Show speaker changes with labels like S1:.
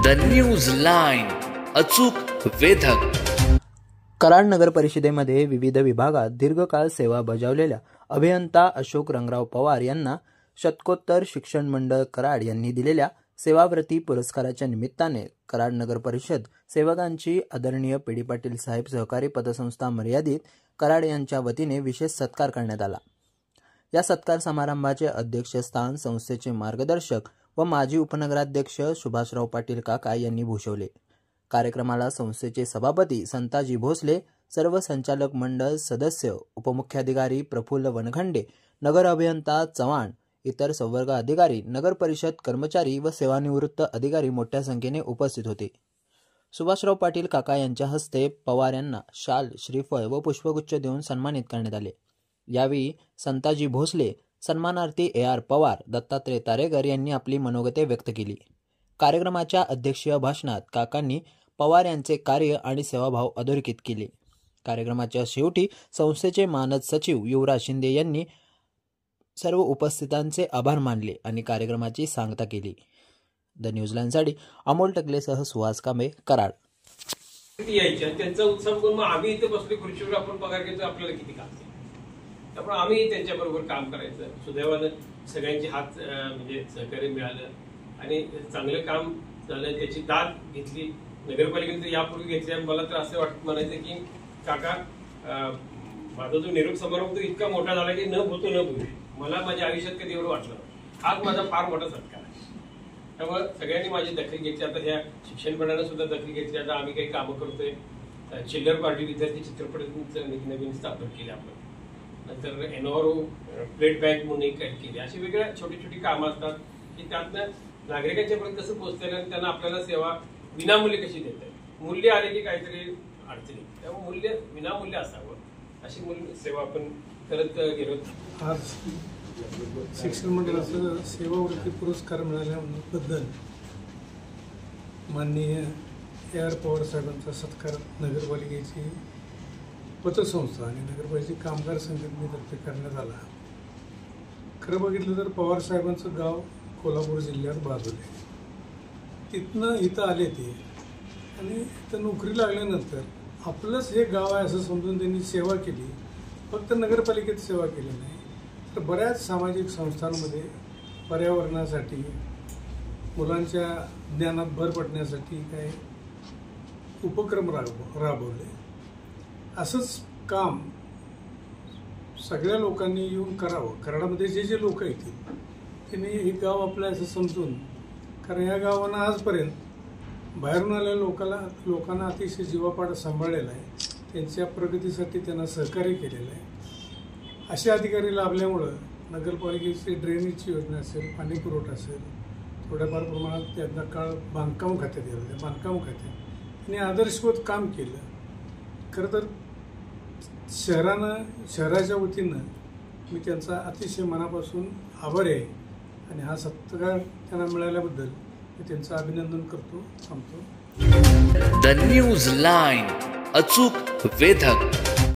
S1: The news line, अचूक वेधक.
S2: कराड नगर परिषदेमध्ये विविध विभागात दीर्घकाळ सेवा बजावलेल्या अभियंता अशोक रंगराव पवार यांना शतकोत्तर शिक्षण मंडळ कराड यांनी दिलेल्या सेवाव्रती पुरस्काराच्या निमित्ताने कराड नगर परिषद सेवकांची आदरणीय पी.डी. पाटील साहेब सहकारी पतसंस्था मर्यादित कराड यांच्या वतीने विशेष सत्कार करण्यात आला. या सत्कार समारंभाचे अध्यक्षस्थान संस्थेचे मार्गदर्शक व माजी उपनगराध्यक्ष सुभाषराव पाटील काका यांनी भूषवले. कार्यक्रमाला संस्थेचे सभापती संताजी भोसले, सर्व संचालक मंडळ सदस्य, उपमुख्याधिकारी प्रफुल्ल वनखंडे, नगर अभियंता चव्हाण, इतर संवर्ग अधिकारी, नगर परिषद कर्मचारी व सेवानिवृत्त अधिकारी मोठ्या संख्येने उपस्थित होते. सुभाषराव पाटील काका यांच्या हस्ते पवार यांना शाल, श्रीफळ व पुष्पगुच्छ देऊन सन्मानित करण्यात आले. यावेळी संताजी भोसले, सन्मानार्थी A.R. पवार, दत्तात्रय तारेकर यांनी आपली मनोगते व्यक्त केली. कार्यक्रमाच्या अध्यक्षीय भाषणात काकांनी पवार यांचे कार्य आणि सेवाभाव अधोरेखित केले. कार्यक्रमाच्या शेवटी संस्थेचे मानद सचिव युवराज शिंदे यांनी सर्व उपस्थितांचे आभार मानले आणि कार्यक्रमाची सांगता केली. द न्यूज लाईनसाठी अमोल टकलेसह सुहास कांबळे, कराड.
S3: त्यांचा उत्सव करून आम्ही इथे बसले खुर्चीवर, आपण पगार घेतो, आपल्याला किती काम आहे, त्यामुळे आम्ही त्यांच्याबरोबर काम करायचं. सुदैवानं सगळ्यांचे हात म्हणजे सहकार्य मिळालं आणि चांगलं काम झालं. त्याची दाद घेतली नगरपालिकेने यापूर्वी घेतली. मला तर असं म्हणायचं की काका, माझा जो निरोप समारंभ तो इतका मोठा झाला की न भूतो न भूते. मला माझ्या आयुष्यात कधी एवढं वाटलं. हाच माझा फार मोठा सत्कार आहे. त्यामुळे सगळ्यांनी माझी दखल घेतली. आता ह्या शिक्षण मंडळाने सुद्धा दखल घेतली. आता आम्ही काही कामं करतोय. चिल्लर पार्टी विद्यार्थी चित्रपटाचं नवीन स्थापन केले आपण. नंतर एनओआरओ प्लेट बँक म्हणून एक काही केली. अशी वेगळ्या छोटी छोटी कामं असतात की त्यातनं नागरिकांच्या पर्यंत कसं पोहोचता आणि त्यांना आपल्याला सेवा विनामूल्य कशी देता येईल. मूल्य आले की काहीतरी अडचणी, त्यामुळे मूल्य विनामूल्य असावं अशी मूल्य सेवा आपण करत गेलो.
S4: आज शिक्षण मंडळाचा सेवावृत्ती पुरस्कार मिळाल्याबद्दल माननीय A.R. पवार साहेबांचा सत्कार नगरपालिकेची पतसंस्था आणि नगरपालिकेची कामगार संघटनेतर्फे करण्यात आला. खरं बघितलं तर पवार साहेबांचं गाव कोल्हापूर जिल्ह्यात बाजूला, तिथनं इथं आले ते आणि इथं नोकरी लागल्यानंतर आपलंच हे गाव आहे असं समजून त्यांनी सेवा केली. फक्त नगरपालिकेत सेवा केली नाही तर बऱ्याच सामाजिक संस्थांमध्ये पर्यावरणासाठी, मुलांच्या ज्ञानात भर पडण्यासाठी काही उपक्रम राबवले. असंच काम सगळ्या लोकांनी येऊन करावं. कराडामध्ये जे जे लोक येतील त्यांनी हे गाव आपलं असं समजून, कारण या गावानं आजपर्यंत बाहेरून आलेल्या लोकांना अतिशय जीवापाड सांभाळलेला आहे. त्यांच्या प्रगतीसाठी त्यांना सहकार्य केलेलं आहे. असे अधिकारी लाभल्यामुळं नगरपालिकेची ड्रेनेजची योजना असेल, पाणी पुरवठा असेल, थोड्याफार प्रमाणात त्यांना काळ बांधकाम खात्यात दिलं. त्या बांधकाम खात्यात त्यांनी आदर्शवत काम केलं. खरं तर शहराच्या वतीनं मी त्यांचा अतिशय मनापासून आभारी आहे आणि हा सत्कार त्यांना मिळाल्याबद्दल मी त्यांचं अभिनंदन करतो. थांबतो.
S1: द न्यूज लाईन, अचूक वेधक.